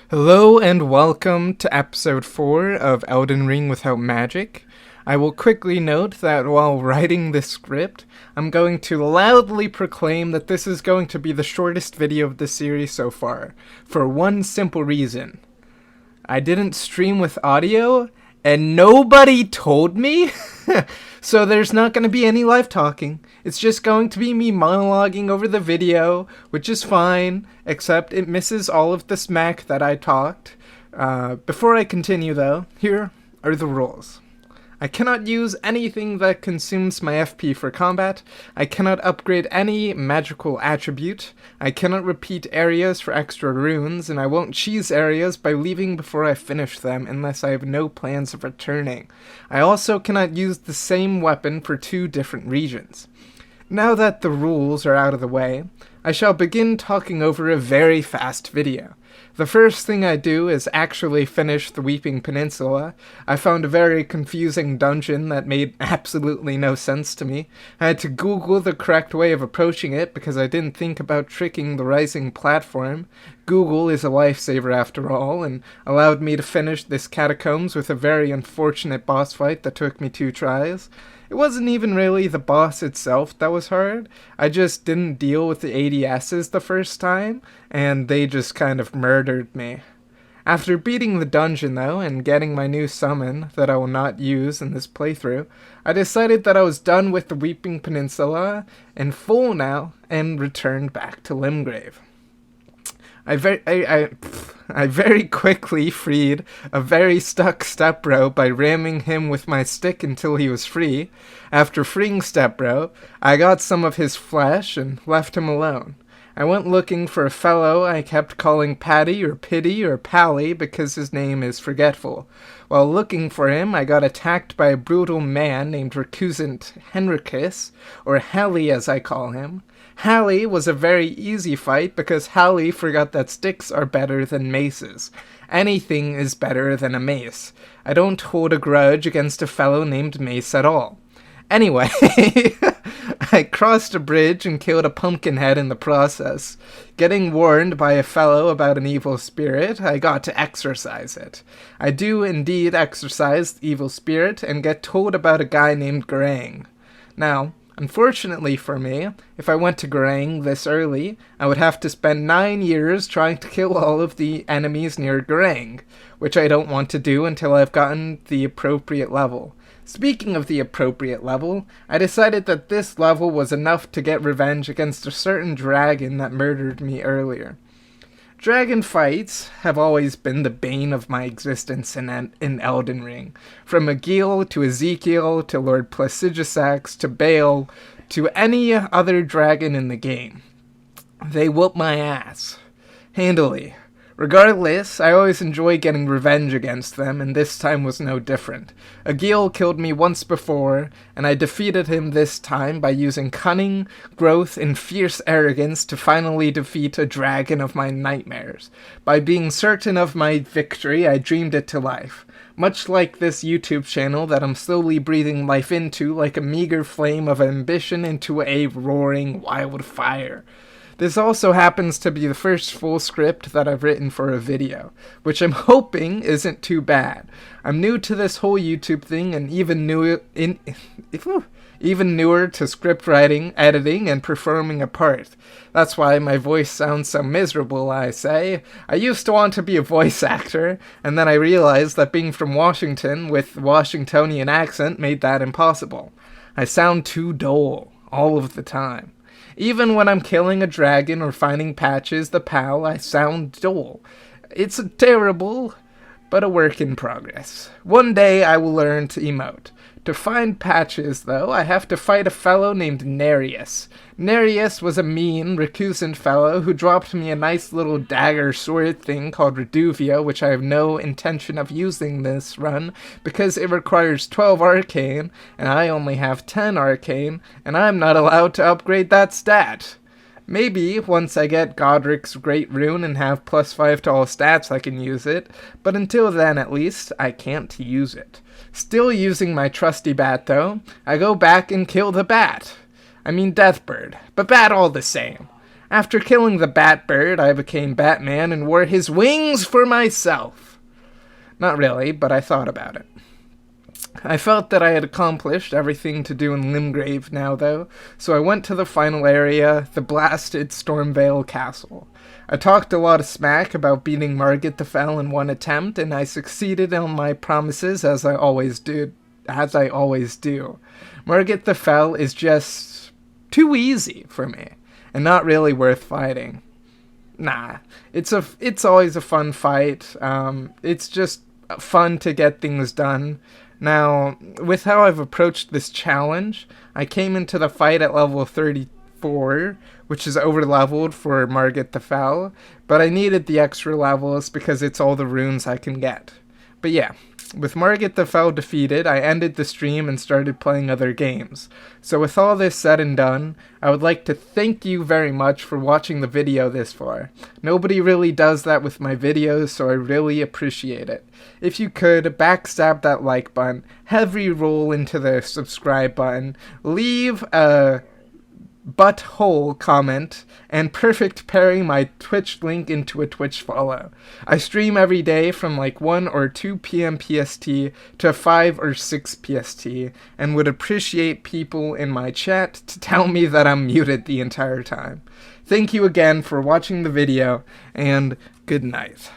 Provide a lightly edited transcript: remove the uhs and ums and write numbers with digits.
Hello and welcome to episode 4 of Elden Ring Without Magic. I will quickly note that while writing this script, I'm going to loudly proclaim that this is going to be the shortest video of the series so far, for one simple reason. I didn't stream with audio, and nobody told me, so there's not going to be any live talking. It's just going to be me monologuing over the video, which is fine, except it misses all of the smack that I talked. Before I continue though, here are the rules. I cannot use anything that consumes my FP for combat. I cannot upgrade any magical attribute. I cannot repeat areas for extra runes, and I won't cheese areas by leaving before I finish them unless I have no plans of returning. I also cannot use the same weapon for 2 different regions. Now that the rules are out of the way, I shall begin talking over a very fast video. The first thing I do is actually finish the Weeping Peninsula. I found a very confusing dungeon that made absolutely no sense to me. I had to Google the correct way of approaching it because I didn't think about tricking the rising platform. Google is a lifesaver after all, and allowed me to finish this catacombs with a very unfortunate boss fight that took me 2 tries. It wasn't even really the boss itself that was hard. I just didn't deal with the ADSs the first time, and they just kind of murdered me. After beating the dungeon though, and getting my new summon that I will not use in this playthrough, I decided that I was done with the Weeping Peninsula in full now, and returned back to Limgrave. I very quickly freed a very stuck Stepbro by ramming him with my stick until he was free. After freeing Stepbro, I got some of his flesh and left him alone. I went looking for a fellow I kept calling Paddy or Pity or Pally because his name is forgetful. While looking for him, I got attacked by a brutal man named recusant Henricus, or Hally as I call him. Hally was a very easy fight because Hally forgot that sticks are better than maces. Anything is better than a mace. I don't hold a grudge against a fellow named Mace at all. Anyway, I crossed a bridge and killed a pumpkinhead in the process. Getting warned by a fellow about an evil spirit, I got to exorcise it. I do indeed exorcise the evil spirit and get told about a guy named Garang. Now, unfortunately for me, if I went to Garang this early, I would have to spend 9 years trying to kill all of the enemies near Garang, which I don't want to do until I've gotten the appropriate level. Speaking of the appropriate level, I decided that this level was enough to get revenge against a certain dragon that murdered me earlier. Dragon fights have always been the bane of my existence in Elden Ring. From Agheel to Ezekiel to Lord Placidusax to Baal to any other dragon in the game. They whoop my ass. Handily. Regardless, I always enjoy getting revenge against them, and this time was no different. Agheel killed me once before, and I defeated him this time by using cunning, growth, and fierce arrogance to finally defeat a dragon of my nightmares. By being certain of my victory, I dreamed it to life. Much like this YouTube channel that I'm slowly breathing life into like a meager flame of ambition into a roaring wildfire. This also happens to be the first full script that I've written for a video, which I'm hoping isn't too bad. I'm new to this whole YouTube thing and even newer to script writing, editing, and performing a part. That's why my voice sounds so miserable, I say. I used to want to be a voice actor, and then I realized that being from Washington with Washingtonian accent made that impossible. I sound too dull all of the time. Even when I'm killing a dragon or finding patches the pal, I sound dull. It's terrible, but a work in progress. One day I will learn to emote. To find patches, though, I have to fight a fellow named Nerijus. Nerijus was a mean, recusant fellow who dropped me a nice little dagger sword thing called Reduvia, which I have no intention of using this run, because it requires 12 arcane, and I only have 10 arcane, and I'm not allowed to upgrade that stat. Maybe, once I get Godric's Great Rune and have +5 to all stats, I can use it, but until then, at least, I can't use it. Still using my trusty bat, though, I go back and kill the bat. I mean Deathbird, but bat all the same. After killing the BatBird, I became Batman and wore his wings for myself. Not really, but I thought about it. I felt that I had accomplished everything to do in Limgrave now, though, so I went to the final area, the blasted Stormvale Castle. I talked a lot of smack about beating Margit the Fell in one attempt, and I succeeded on my promises as I always do. Margit the Fell is just too easy for me, and not really worth fighting. Nah, it's always a fun fight. It's just fun to get things done. Now, with how I've approached this challenge, I came into the fight at level 34, which is over-leveled for Margit the Fell, but I needed the extra levels because it's all the runes I can get. But yeah, with Margit the Fell defeated, I ended the stream and started playing other games. So with all this said and done, I would like to thank you very much for watching the video this far. Nobody really does that with my videos, so I really appreciate it. If you could, backstab that like button, heavy roll into the subscribe button, leave a butthole comment, and perfect pairing my Twitch link into a Twitch follow. I stream every day from like 1 or 2 p.m. PST to 5 or 6 PST, and would appreciate people in my chat to tell me that I'm muted the entire time. Thank you again for watching the video, and good night.